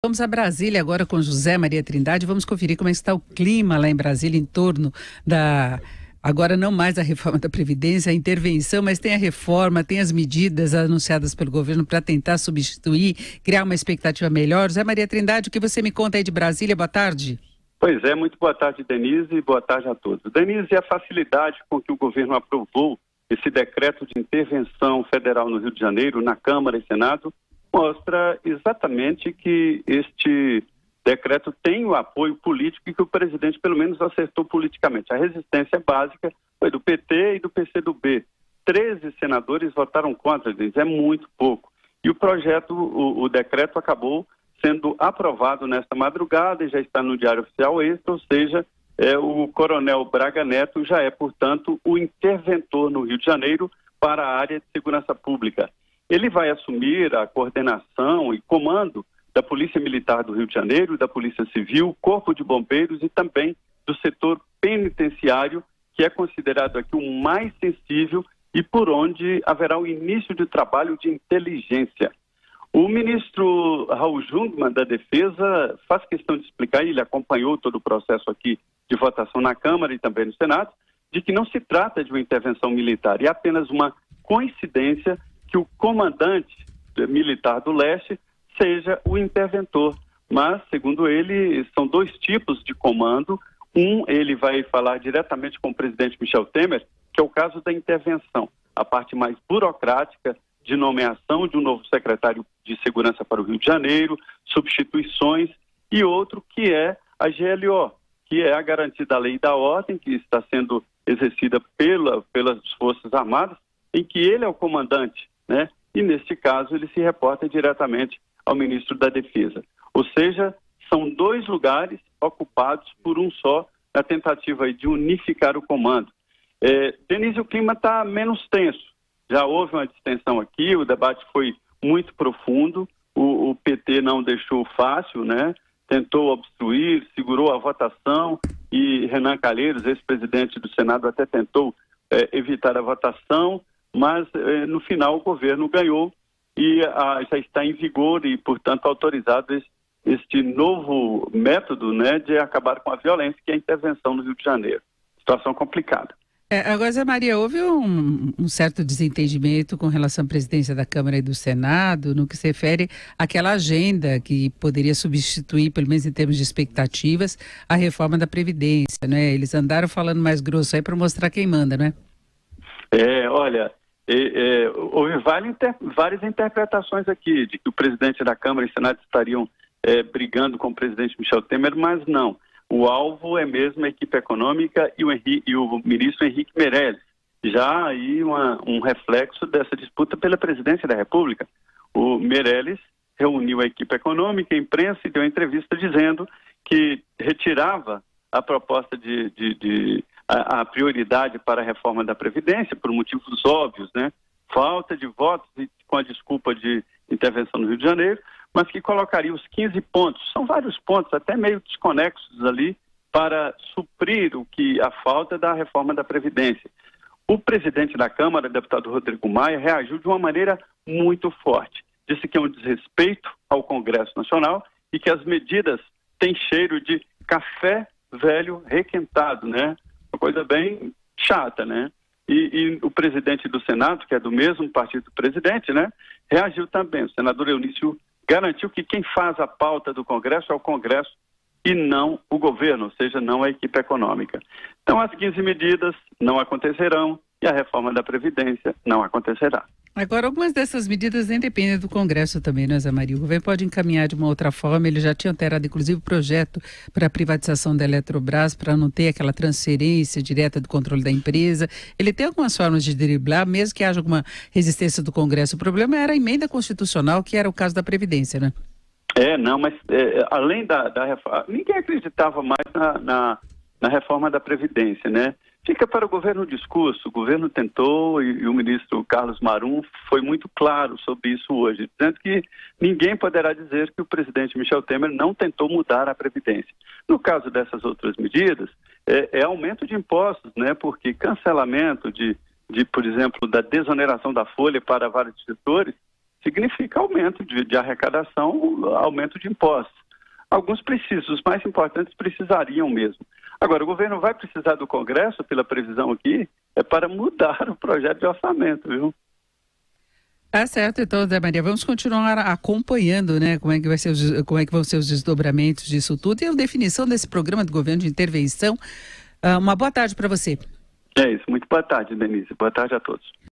Vamos a Brasília agora com José Maria Trindade. Vamos conferir como está o clima lá em Brasília em torno agora não mais a reforma da Previdência, a intervenção, mas tem a reforma, tem as medidas anunciadas pelo governo para tentar substituir, criar uma expectativa melhor. José Maria Trindade, o que você me conta aí de Brasília? Boa tarde. Pois é, muito boa tarde, Denise, e boa tarde a todos. Denise, a facilidade com que o governo aprovou esse decreto de intervenção federal no Rio de Janeiro, na Câmara e Senado, mostra exatamente que este decreto tem o apoio político e que o presidente pelo menos acertou politicamente. A resistência básica foi do PT e do PCdoB. 13 senadores votaram contra, é muito pouco. E o projeto, o decreto acabou sendo aprovado nesta madrugada e já está no Diário Oficial Extra, ou seja, o coronel Braga Neto já é, portanto, o interventor no Rio de Janeiro para a área de segurança pública. Ele vai assumir a coordenação e comando da Polícia Militar do Rio de Janeiro, da Polícia Civil, Corpo de Bombeiros e também do setor penitenciário, que é considerado aqui o mais sensível e por onde haverá o início de trabalho de inteligência. O ministro Raul Jungmann, da Defesa, faz questão de explicar, ele acompanhou todo o processo aqui de votação na Câmara e também no Senado, de que não se trata de uma intervenção militar, é apenas uma coincidência que o comandante militar do leste seja o interventor. Mas, segundo ele, são dois tipos de comando. Ele vai falar diretamente com o presidente Michel Temer, que é o caso da intervenção, a parte mais burocrática de nomeação de um novo secretário de segurança para o Rio de Janeiro, substituições, e outro que é a GLO, que é a garantia da lei e da ordem, que está sendo exercida pelas Forças Armadas, em que ele é o comandante, né? E neste caso ele se reporta diretamente ao ministro da Defesa. Ou seja, são dois lugares ocupados por um só, na tentativa aí de unificar o comando. Denise, o clima está menos tenso. Já houve uma distensão aqui, o debate foi muito profundo, o PT não deixou fácil, né? Tentou obstruir, segurou a votação e Renan Calheiros, ex-presidente do Senado, até tentou evitar a votação, mas no final o governo ganhou e já está em vigor e, portanto, autorizado este novo método, né, de acabar com a violência, que é a intervenção no Rio de Janeiro. Situação complicada. Agora, Zé Maria, houve um certo desentendimento com relação à presidência da Câmara e do Senado, no que se refere àquela agenda que poderia substituir, pelo menos em termos de expectativas, a reforma da Previdência, né? Eles andaram falando mais grosso aí para mostrar quem manda, né? Olha, houve várias interpretações aqui, de que o presidente da Câmara e Senado estariam brigando com o presidente Michel Temer, mas não. O alvo é mesmo a equipe econômica e o ministro Henrique Meirelles. Já aí um reflexo dessa disputa pela presidência da República. O Meirelles reuniu a equipe econômica, a imprensa, e deu uma entrevista dizendo que retirava a proposta a prioridade para a reforma da Previdência, por motivos óbvios, né? Falta de votos e com a desculpa de intervenção no Rio de Janeiro, mas que colocaria os 15 pontos, são vários pontos, até meio desconexos ali, para suprir a falta da reforma da Previdência. O presidente da Câmara, o deputado Rodrigo Maia, reagiu de uma maneira muito forte. Disse que é um desrespeito ao Congresso Nacional e que as medidas têm cheiro de café velho requentado, né? Uma coisa bem chata, né? E o presidente do Senado, que é do mesmo partido do presidente, né? Reagiu também. O senador Eunício garantiu que quem faz a pauta do Congresso é o Congresso e não o governo, ou seja, não a equipe econômica. Então, as 15 medidas não acontecerão e a reforma da Previdência não acontecerá. Agora, algumas dessas medidas nem dependem do Congresso também, né, Zé Maria? O governo pode encaminhar de uma outra forma. Ele já tinha alterado, inclusive, o projeto para a privatização da Eletrobras, para não ter aquela transferência direta do controle da empresa. Ele tem algumas formas de driblar, mesmo que haja alguma resistência do Congresso. O problema era a emenda constitucional, que era o caso da Previdência, né? Mas além da reforma, ninguém acreditava mais na reforma da Previdência, né? Fica para o governo o discurso. O governo tentou e o ministro Carlos Marum foi muito claro sobre isso hoje, dizendo que ninguém poderá dizer que o presidente Michel Temer não tentou mudar a Previdência. No caso dessas outras medidas, é aumento de impostos, né? Porque cancelamento por exemplo, da desoneração da folha para vários setores significa aumento de arrecadação, aumento de impostos. Alguns precisam, os mais importantes precisariam mesmo. Agora, o governo vai precisar do Congresso, pela previsão aqui, para mudar o projeto de orçamento, viu? Tá certo, então, Zé Maria, vamos continuar acompanhando, né, como é que vão ser os desdobramentos disso tudo e a definição desse programa do governo de intervenção. Uma boa tarde para você. É isso, muito boa tarde, Denise. Boa tarde a todos.